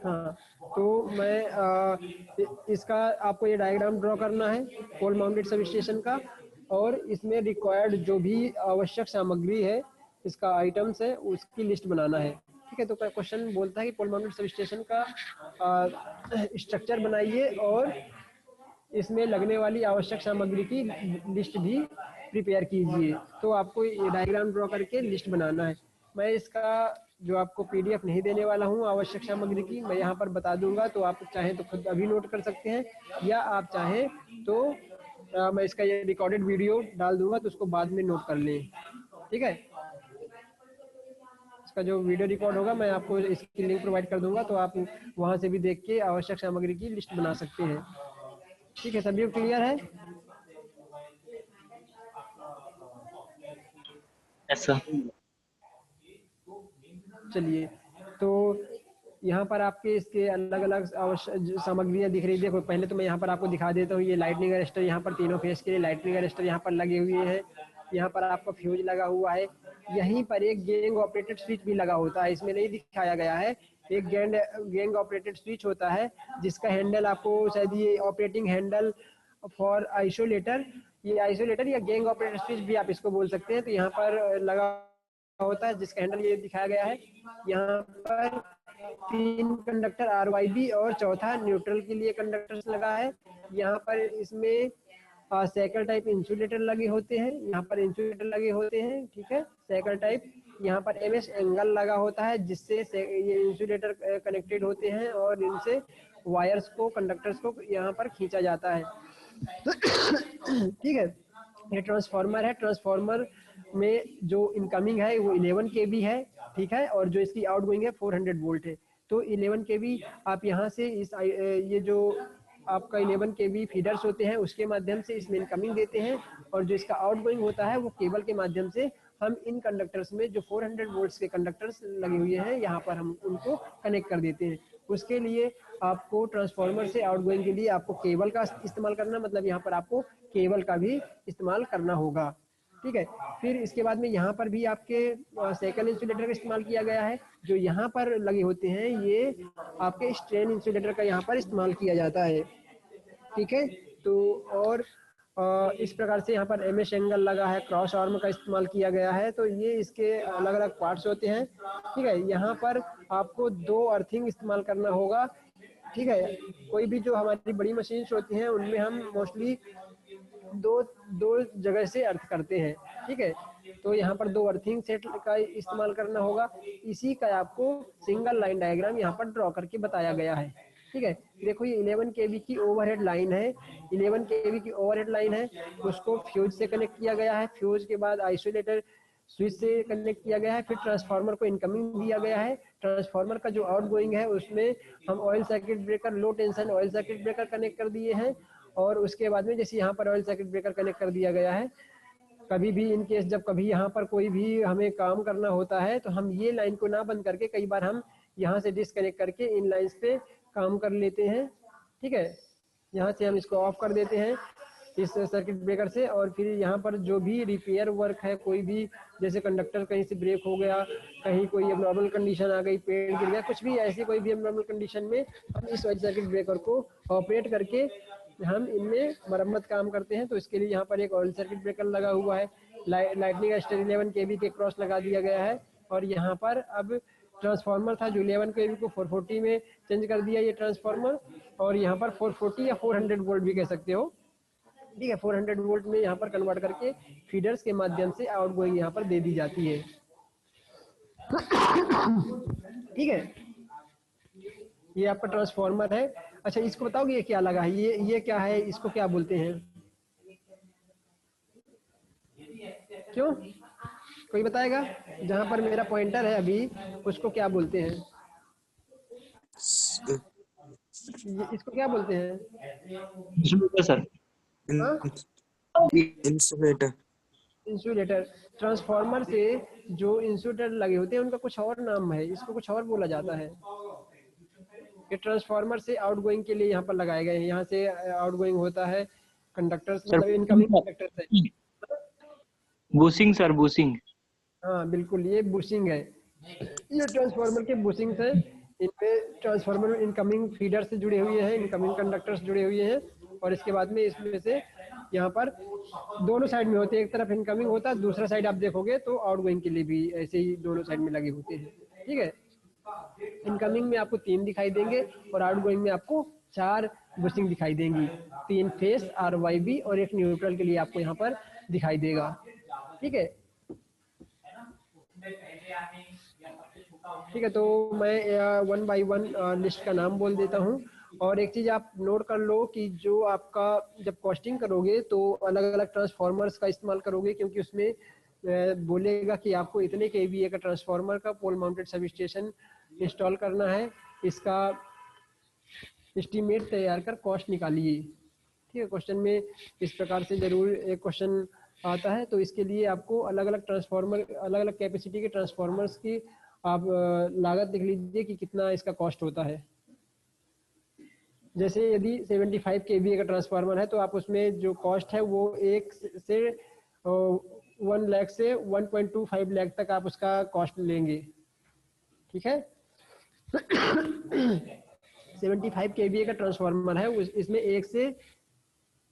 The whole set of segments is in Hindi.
हाँ, तो मैं इसका आपको ये डायग्राम ड्रॉ करना है पोल माउंटेड सब स्टेशन का, और इसमें रिक्वायर्ड जो भी आवश्यक सामग्री है, इसका आइटम्स है, उसकी लिस्ट बनाना है। ठीक है, तो क्वेश्चन बोलता है कि पोल माउंटेड सब स्टेशन का स्ट्रक्चर बनाइए और इसमें लगने वाली आवश्यक सामग्री की लिस्ट भी प्रिपेयर कीजिए। तो आपको ये डायग्राम ड्रॉ करके लिस्ट बनाना है। मैं इसका जो आपको पीडीएफ नहीं देने वाला हूँ आवश्यक सामग्री की, मैं यहाँ पर बता दूंगा, तो आप चाहें तो खुद अभी नोट कर सकते हैं, या आप चाहें तो मैं इसका ये रिकॉर्डेड वीडियो डाल दूंगा, तो उसको बाद में नोट कर लें। ठीक है, इसका जो वीडियो रिकॉर्ड होगा मैं आपको इसकी लिंक प्रोवाइड कर दूंगा, तो आप वहाँ से भी देख के आवश्यक सामग्री की लिस्ट बना सकते हैं। ठीक है, सभी क्लियर है? Yes sir. चलिए, तो यहाँ पर आपके इसके अलग अलग आवश्यक सामग्रियाँ दिख रही है। देखो, पहले तो मैं यहाँ पर आपको दिखा देता हूँ, ये लाइटनिंग अरेस्टर यहाँ पर तीनों फेस के लिए लाइटनिंग अरेस्टर यहाँ पर लगे हुए हैं। यहाँ पर आपका फ्यूज लगा हुआ है। यहीं पर एक गैंग ऑपरेटेड स्विच भी लगा होता है, इसमें नहीं दिखाया गया है। एक गैंग ऑपरेटेड स्विच होता है जिसका हैंडल आपको शायद ये ऑपरेटिंग हैंडल फॉर आइसोलेटर, ये आइसोलेटर या गैंग ऑपरेटेड स्विच भी आप इसको बोल सकते हैं। तो यहाँ पर लगा होता है जिसका हैंडल ये दिखाया गया है। यहाँ पर 3 कंडक्टर RYB और चौथा न्यूट्रल के लिए कंडक्टर्स लगा है। यहाँ पर इसमें साइकिल टाइप इंसुलेटर लगे होते हैं, यहाँ पर इंसुलेटर लगे होते हैं। ठीक है, साइकिल टाइप। यहाँ पर MS एंगल लगा होता है जिससे ये इंसुलेटर कनेक्टेड होते हैं और इनसे वायर्स को, कंडक्टर्स को यहाँ पर खींचा जाता है। ठीक है, ये ट्रांसफार्मर है। ट्रांसफार्मर में जो इनकमिंग है वो 11 kV है। ठीक है, और जो इसकी आउटगोइंग है 400 वोल्ट है। तो 11 kV आप यहाँ से इस ये जो आपका 11 kV फीडर्स होते हैं उसके माध्यम से इसमें इनकमिंग देते हैं, और जो इसका आउटगोइंग होता है वो केबल के माध्यम से हम इन कंडक्टर्स में जो 400 वोल्ट्स के कंडक्टर्स लगे हुए हैं यहाँ पर हम उनको कनेक्ट कर देते हैं। उसके लिए आपको ट्रांसफार्मर से आउटगोइंग के लिए आपको केबल का इस्तेमाल करना, मतलब यहाँ पर आपको केबल का भी इस्तेमाल करना होगा। ठीक है, फिर इसके बाद में यहाँ पर भी आपके साइकिल इंसुलेटर का इस्तेमाल किया गया है। जो यहाँ पर लगे होते हैं ये आपके स्ट्रेन इंसुलेटर का यहाँ पर इस्तेमाल किया जाता है। ठीक है, तो और इस प्रकार से यहाँ पर MS एंगल लगा है, क्रॉस आर्म का इस्तेमाल किया गया है। तो ये इसके अलग अलग पार्ट्स होते हैं। ठीक है, यहाँ पर आपको 2 अर्थिंग इस्तेमाल करना होगा। ठीक है, कोई भी जो हमारी बड़ी मशीन्स होती हैं उनमें हम मोस्टली दो जगह से अर्थ करते हैं। ठीक है, तो यहाँ पर 2 अर्थिंग सेट का इस्तेमाल करना होगा। इसी का आपको सिंगल लाइन डायग्राम यहाँ पर ड्रॉ करके बताया गया है। ठीक है, देखो ये 11 kV की ओवरहेड लाइन है। 11 kV की ओवरहेड लाइन है, उसको फ्यूज से कनेक्ट किया गया है। फ्यूज के बाद आइसोलेटर स्विच से कनेक्ट किया गया है। फिर ट्रांसफार्मर को इनकमिंग दिया गया है। ट्रांसफार्मर का जो आउटगोइंग है उसमें हम oil circuit breaker, low tension oil circuit breaker connect कर दिए हैं। और उसके बाद में जैसे यहाँ पर ऑयल सर्किट ब्रेकर कनेक्ट कर दिया गया है, कभी भी इन केस जब कभी यहाँ पर कोई भी हमें काम करना होता है तो हम ये लाइन को ना बंद करके कई बार हम यहाँ से डिस्कनेक्ट करके इन लाइंस पे काम कर लेते हैं। ठीक है, यहाँ से हम इसको ऑफ कर देते हैं इस सर्किट ब्रेकर से। और फिर यहाँ पर जो भी रिपेयर वर्क है, कोई भी जैसे कंडक्टर कहीं से ब्रेक हो गया, कहीं कोई एबनॉर्मल कंडीशन आ गई, पेड़ गिर गया, कुछ भी ऐसी कोई भी एबनॉर्मल कंडीशन में हम इस ऑयल सर्किट ब्रेकर को ऑपरेट करके हम इनमें मरम्मत काम करते हैं। तो इसके लिए यहाँ पर एक ऑयल सर्किट ब्रेकर लगा हुआ है। लाइटनिंग अरेस्टर 11 kV के क्रॉस लगा दिया गया है। और यहाँ पर अब ट्रांसफार्मर था जो 11 kV को 440 में चेंज कर दिया ये ट्रांसफार्मर, और यहाँ पर 440 या 400 वोल्ट भी कह सकते हो। ठीक है, 400 वोल्ट में यहाँ पर कन्वर्ट करके फीडर्स के माध्यम से आउटगोइंग यहाँ पर दे दी जाती है। ठीक है, ये आपका ट्रांसफार्मर है। अच्छा, इसको बताओगे ये क्या लगा है, ये क्या है, इसको क्या बोलते हैं? क्यों, कोई बताएगा? जहां पर मेरा पॉइंटर है अभी उसको क्या बोलते हैं? इसको क्या बोलते हैं? Insulator sir. Insulator. Insulator. Transformer से जो इंसुलेटर लगे होते हैं उनका कुछ और नाम है, इसको कुछ और बोला जाता है। ये ट्रांसफार्मर से आउटगोइंग के लिए यहाँ पर लगाए गए हैं। यहाँ से आउटगोइंग होता है कंडक्टर्स, सर मतलब इनकमिंग कंडक्टर्स है। बूसिंग सर, बूसिंग। हाँ बिल्कुल, ये बुशिंग है। ये ट्रांसफार्मर के बुशिंग्स हैं। इनमें ट्रांसफार्मर इनकमिंग फीडर से जुड़े हुए हैं, इनकमिंग कंडक्टर्स जुड़े हुए हैं, और इसके बाद में इसमें से यहाँ पर दोनों साइड में होते हैं। एक तरफ इनकमिंग होता है, दूसरा साइड आप देखोगे तो आउटगोइंग के लिए भी ऐसे ही दोनों साइड में लगे होते हैं। ठीक है, इनकमिंग में आपको 3 दिखाई देंगे और आउटगोइंग में आपको 4 बुशिंग दिखाई देंगी। 3 फेस RYB और एक न्यूट्रल के लिए आपको यहाँ पर दिखाई देगा। ठीक है, ठीक है, तो मैं 1 बाय 1 लिस्ट का नाम बोल देता हूँ। और एक चीज़ आप नोट कर लो कि जो आपका जब कॉस्टिंग करोगे तो अलग अलग ट्रांसफार्मर्स का इस्तेमाल करोगे, क्योंकि उसमें बोलेगा कि आपको इतने kVA का ट्रांसफार्मर का पोल माउंटेड सब स्टेशन इंस्टॉल करना है, इसका एस्टीमेट तैयार कर कॉस्ट निकालिए। ठीक है, क्वेश्चन में इस प्रकार से जरूर एक क्वेश्चन आता है। तो इसके लिए आपको अलग अलग ट्रांसफार्मर, अलग अलग कैपेसिटी के ट्रांसफार्मर्स की आप लागत देख लीजिए कि कितना इसका कॉस्ट होता है। जैसे यदि 75 kVA का ट्रांसफार्मर है तो आप उसमें जो कॉस्ट है वो 1 से 1 लाख से 1.25 लाख तक आप उसका कॉस्ट लेंगे। ठीक है, 75 kVA का ट्रांसफार्मर है, इसमें 1 से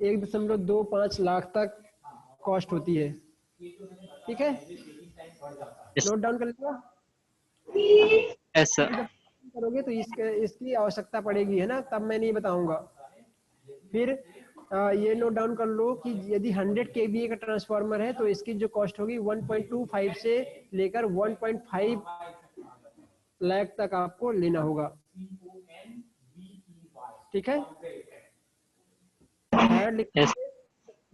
1.25 लाख तक कॉस्ट होती है। ठीक है, नोट डाउन कर लीजिएगा। Yes sir. जब करोगे तो इसकी आवश्यकता पड़ेगी, है ना, तब मैं नहीं बताऊंगा। फिर ये नोट डाउन कर लो कि यदि 100 kVA का ट्रांसफार्मर है तो इसकी जो कॉस्ट होगी 1.25 से लेकर 1.5 लाख तक आपको लेना होगा। ठीक है,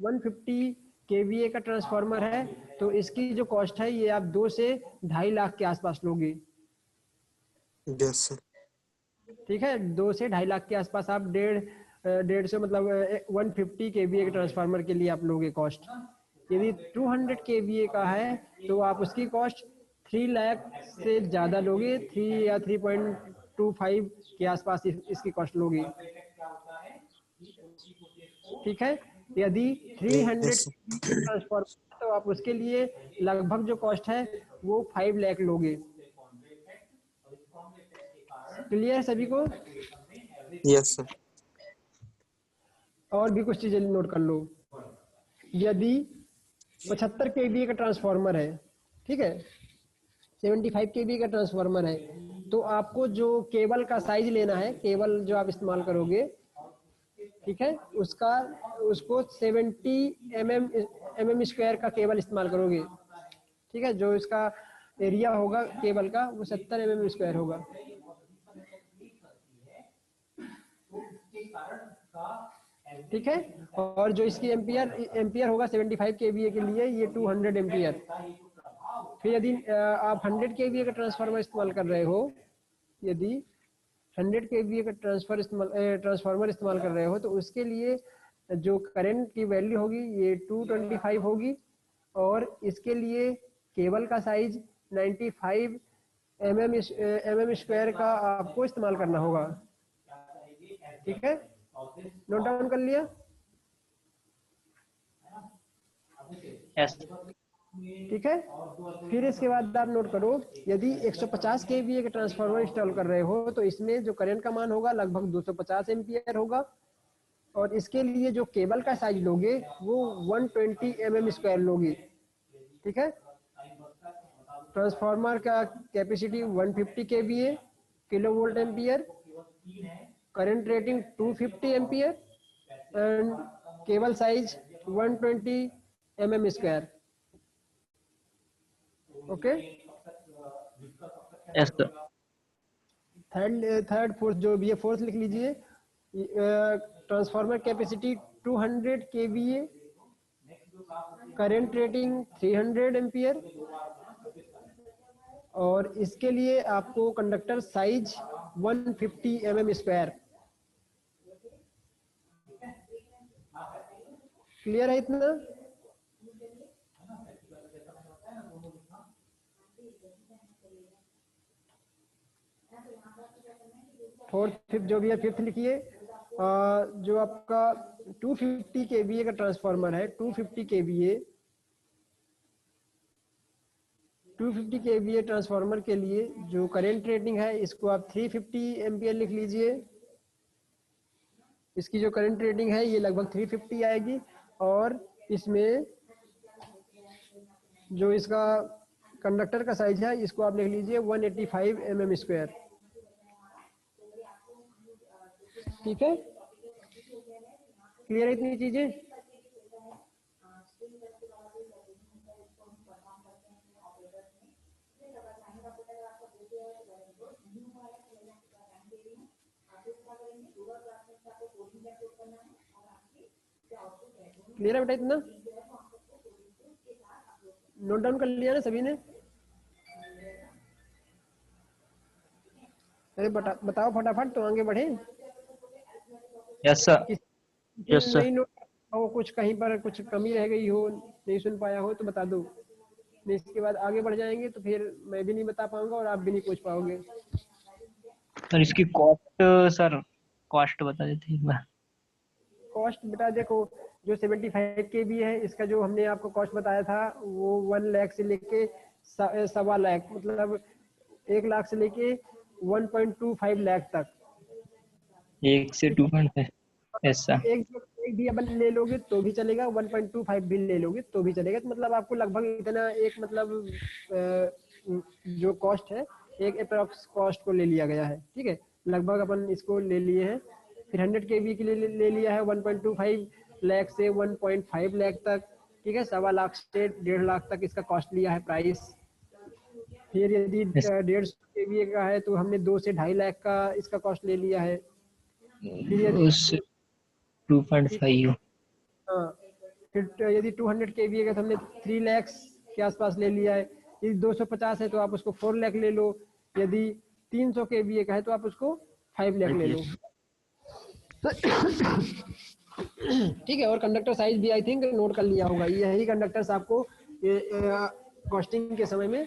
150 kVA का ट्रांसफार्मर है तो इसकी जो कॉस्ट है ये आप 2 से 2.5 लाख के आसपास लोगे। Yes sir. ठीक है, 2 से 2.5 लाख के आसपास आप 150 मतलब 150 kVA के ट्रांसफार्मर के लिए आप लोगे कॉस्ट। यदि 200 kVA का है तो आप उसकी कॉस्ट 3 लाख से ज़्यादा लोगे, 3 या 3.25 के आसपास इसकी कॉस्ट लोगे। ठीक है, यदि 300 यस ट्रांसफार्मर तो आप उसके लिए लगभग जो कॉस्ट है वो 5 लाख लोगे। क्लियर सभी को? Yes sir. और भी कुछ चीजें नोट कर लो। यदि 75 kVA का ट्रांसफार्मर है, ठीक है, 75 kVA का ट्रांसफार्मर है, तो आपको जो केबल का साइज लेना है, केबल जो आप इस्तेमाल करोगे, ठीक है, उसको 70 mm स्क्वायर का केबल इस्तेमाल करोगे। ठीक है, जो इसका एरिया होगा केबल का वो 70 mm स्क्वायर होगा। ठीक है, और जो इसकी एम्पियर होगा 75 kVA के लिए ये 200 एम्पियर। फिर यदि आप 100 kVA का ट्रांसफार्मर इस्तेमाल कर रहे हो, यदि 100 kVA का ट्रांसफार्मर इस्तेमाल कर रहे हो तो उसके लिए जो करंट की वैल्यू होगी ये 225 होगी, और इसके लिए केबल का साइज 95 mm स्क्वायर का आपको इस्तेमाल करना होगा। ठीक है, नोट डाउन कर लिया? यस। ठीक है, फिर इसके बाद आप नोट करो, यदि 150 kVA का ट्रांसफार्मर इंस्टॉल कर रहे हो तो इसमें जो करंट का मान होगा लगभग 250 एम्पियर होगा, और इसके लिए जो केबल का साइज लोगे वो 120 mm स्क्वायर लोगे। ठीक है, ट्रांसफार्मर का capacity 150 kVA kilo volt ampere, current rating 250 ampere and cable size 120 mm square. Okay, yes sir. Third fourth जो भी है, फोर्थ लिख लीजिए। Transformer capacity 200 kVA, current rating 300 ampere, और इसके लिए आपको conductor size 150 mm square. Clear है इतना? फोर्थ फिफ्थ जो भी है, फिफ्थ लिखिए। जो आपका 250 केवीए का ट्रांसफार्मर है, 250 केवीए 250 केवीए ट्रांसफार्मर के लिए जो करंट रेटिंग है, इसको आप 350 एम्पियर लिख लीजिए। इसकी जो करंट रेटिंग है ये लगभग 350 आएगी, और इसमें जो इसका कंडक्टर का साइज है इसको आप लिख लीजिए 185 mm²। ठीक है, क्लियर है इतनी चीजें? क्लियर है बेटा इतना? नोट डाउन कर लिया ना सभी ने? अरे बताओ फटाफट तो आगे बढ़े। Yes sir. Yes sir. नहीं नोट हो, कुछ कहीं पर कुछ कमी रह गई हो, नहीं सुन पाया हो तो बता दो, नहीं इसके बाद आगे बढ़ जाएंगे तो फिर मैं भी नहीं बता पाऊंगा और आप भी नहीं पूछ पाओगे। सर इसकी कॉस्ट, सर कॉस्ट बता देते एक बार। कॉस्ट बेटा देखो, जो 75 के भी है, इसका जो हमने आपको कॉस्ट बताया था वो 1 लाख से लेके 1.25 लाख, मतलब 1 लाख से लेके 1.25 लाख तक। 1 से 2.5। ऐसा एक भी अपन ले लोगे तो भी चलेगा, 1.25 भी ले लोगे तो भी चलेगा, तो मतलब आपको लगभग इतना एक मतलब जो कॉस्ट है, एक अप्रॉक्स कॉस्ट को ले लिया गया है। ठीक है, लगभग अपन इसको ले लिए हैं। फिर 100 केवी के लिए ले लिया है 1.25 लाख से 1.5 लाख तक। ठीक है, 1.25 लाख से 1.5 लाख तक इसका कॉस्ट लिया है प्राइस। फिर यदि 150 केवी का है तो हमने 2 से 2.5 लाख का इसका कॉस्ट ले लिया है। उस 2.5। हाँ, फिर यदि 200 केवी का तो हमने 3 लाख के आसपास ले लिया है। यदि 250 है तो आप उसको 4 लाख ले लो। यदि 300 केवी का है तो आप उसको 5 लाख ले लो। ठीक है, और कंडक्टर साइज भी आई थिंक नोट कर लिया होगा। यही कंडक्टर्स आपको कॉस्टिंग के समय में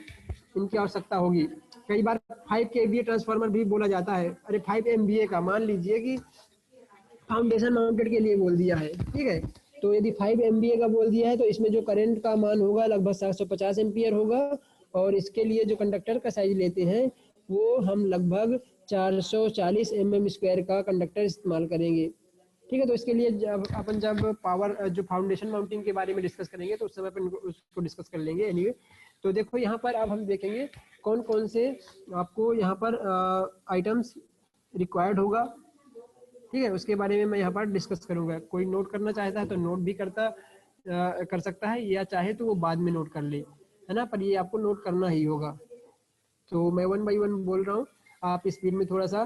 इनकी आवश्यकता होगी। कई बार 5 केवीए ट्रांसफार्मर भी बोला जाता है। अरे 5 एमवीए का मान लीजिए कि फाउंडेशन माउंटेड के लिए बोल दिया है। ठीक है, तो यदि 5 एमवीए का बोल दिया है तो इसमें जो करंट का मान होगा लगभग 750 एम्पियर होगा, और इसके लिए जो कंडक्टर का साइज लेते हैं वो हम लगभग 440 mm² का कंडक्टर इस्तेमाल करेंगे। ठीक है, तो इसके लिए जब पावर जो फाउंडेशन माउंटिंग के बारे में डिस्कस करेंगे तो उस समय पर उसको डिस्कस कर लेंगे। एनीवे, तो देखो यहाँ पर अब हम देखेंगे कौन कौन से आपको यहाँ पर आइटम्स रिक्वायर्ड होगा। ठीक है, उसके बारे में मैं यहाँ पर डिस्कस करूंगा। कोई नोट करना चाहता है तो नोट भी कर सकता है, या चाहे तो वो बाद में नोट कर ले, है ना, पर ये आपको नोट करना ही होगा। तो मैं 1 बाय 1 बोल रहा हूँ, आप स्पीड में थोड़ा सा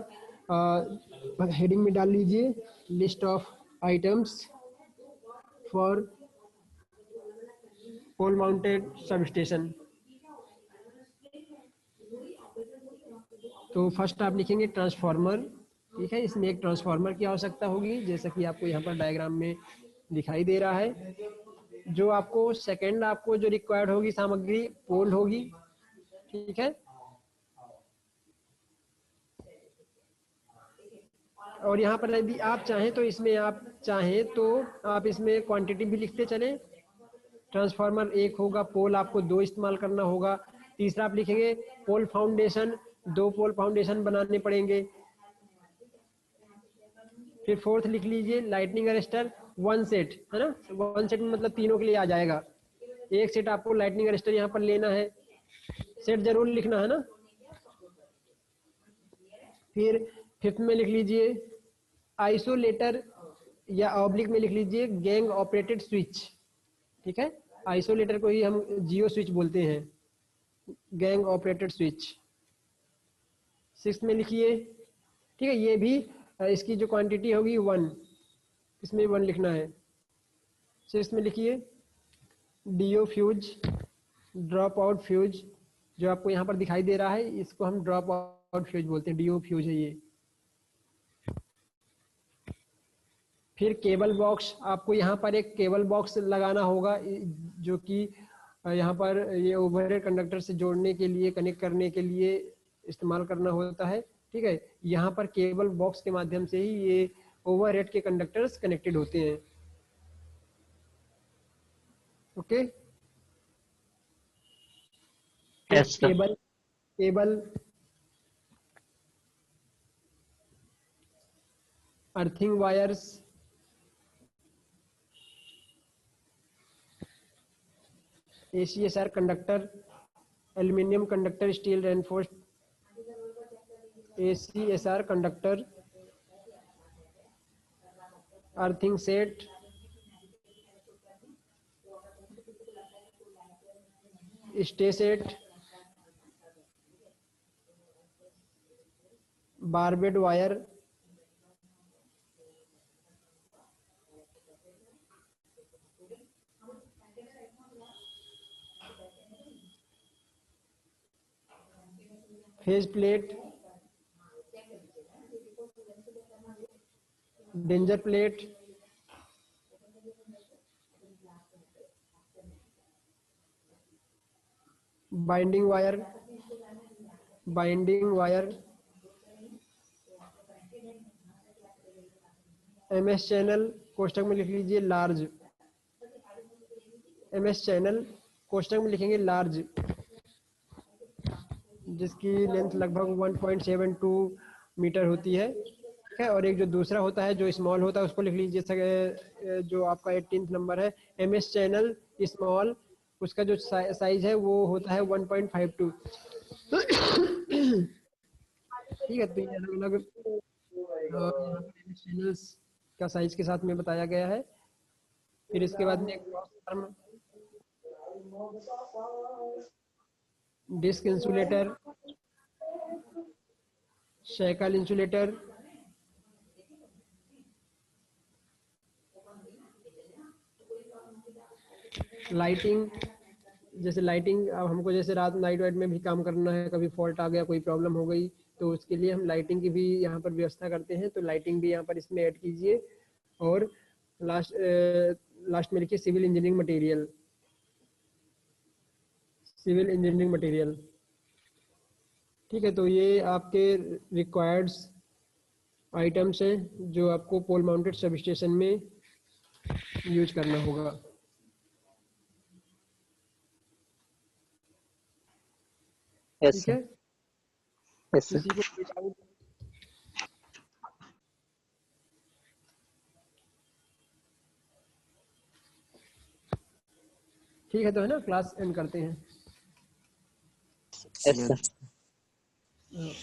हेडिंग में डाल लीजिए, list of items for pole mounted sub station. तो फर्स्ट आप लिखेंगे ट्रांसफार्मर। ठीक है, इसमें एक ट्रांसफार्मर की आवश्यकता होगी, जैसा कि आपको यहाँ पर डायग्राम में दिखाई दे रहा है। जो आपको सेकंड आपको जो रिक्वायर्ड होगी सामग्री, पोल होगी। ठीक है, और यहाँ पर यदि आप चाहें तो आप इसमें क्वांटिटी भी लिखते चलें। ट्रांसफार्मर 1 होगा, पोल आपको 2 इस्तेमाल करना होगा। तीसरा आप लिखेंगे पोल फाउंडेशन, 2 पोल फाउंडेशन बनाने पड़ेंगे। फिर फोर्थ लिख लीजिए लाइटनिंग अरेस्टर 1 सेट, है ना, 1 सेट में मतलब तीनों के लिए आ जाएगा। 1 सेट आपको लाइटनिंग अरेस्टर यहाँ पर लेना है, सेट जरूर लिखना है ना। फिर फिफ्थ में लिख लीजिए आइसोलेटर, या ऑब्लिक में लिख लीजिए गैंग ऑपरेटेड स्विच। ठीक है, आइसोलेटर को ही हम जियो स्विच बोलते हैं, गैंग ऑपरेटेड स्विच। सिक्स्थ में लिखिए। ठीक है, ये भी इसकी जो क्वांटिटी होगी 1, इसमें 1 लिखना है। सिक्स्थ में लिखिए DO fuse, drop out fuse, जो आपको यहाँ पर दिखाई दे रहा है इसको हम ड्रॉप आउट फ्यूज बोलते हैं, डीओ फ्यूज है ये। फिर केबल बॉक्स, आपको यहाँ पर एक केबल बॉक्स लगाना होगा, जो कि यहाँ पर ये ओवरहेड कंडक्टर से जोड़ने के लिए, कनेक्ट करने के लिए इस्तेमाल करना होता है। ठीक है, यहाँ पर केबल बॉक्स के माध्यम से ही ये ओवरहेड के कंडक्टर्स कनेक्टेड होते हैं। Okay, yes sir. Cable cable earthing wires, ACSR conductor, aluminium conductor, steel reinforced ACSR conductor, earthing set, stay set, barbed wire, phase plate, danger plate, binding wire, MS channel, कोष्टक में लिख लीजिए लार्ज, MS चैनल कोष्टक में लिखेंगे लार्ज, जिसकी लेंथ लगभग 1.72 मीटर होती है। ठीक है, और एक जो दूसरा होता है जो स्मॉल होता है उसको लिख लीजिए, जो आपका 18 नंबर है, MS चैनल स्मॉल, उसका जो साइज है वो होता है 1.52। ठीक है, तो ये अलग अलग यहाँ पर MS चैनल्स का साइज के साथ में बताया गया है। फिर इसके बाद में cross arm, disc insulator, shackle insulator, lighting, जैसे लाइटिंग अब हमको जैसे रात नाइट वाइट में भी काम करना है, कभी फॉल्ट आ गया, कोई प्रॉब्लम हो गई, तो उसके लिए हम लाइटिंग की भी यहाँ पर व्यवस्था करते हैं, तो लाइटिंग भी यहाँ पर इसमें ऐड कीजिए। और लास्ट में लिखिए civil engineering material, civil engineering material. ठीक है, तो ये आपके रिक्वायर्ड्स आइटम्स हैं जो आपको पोल माउंटेड सब स्टेशन में यूज करना होगा। यस ठीक सर। है, यस सर। किसी को कोई डाउट? ठीक है, तो है ना, क्लास एंड करते हैं। Yes sir. Yes.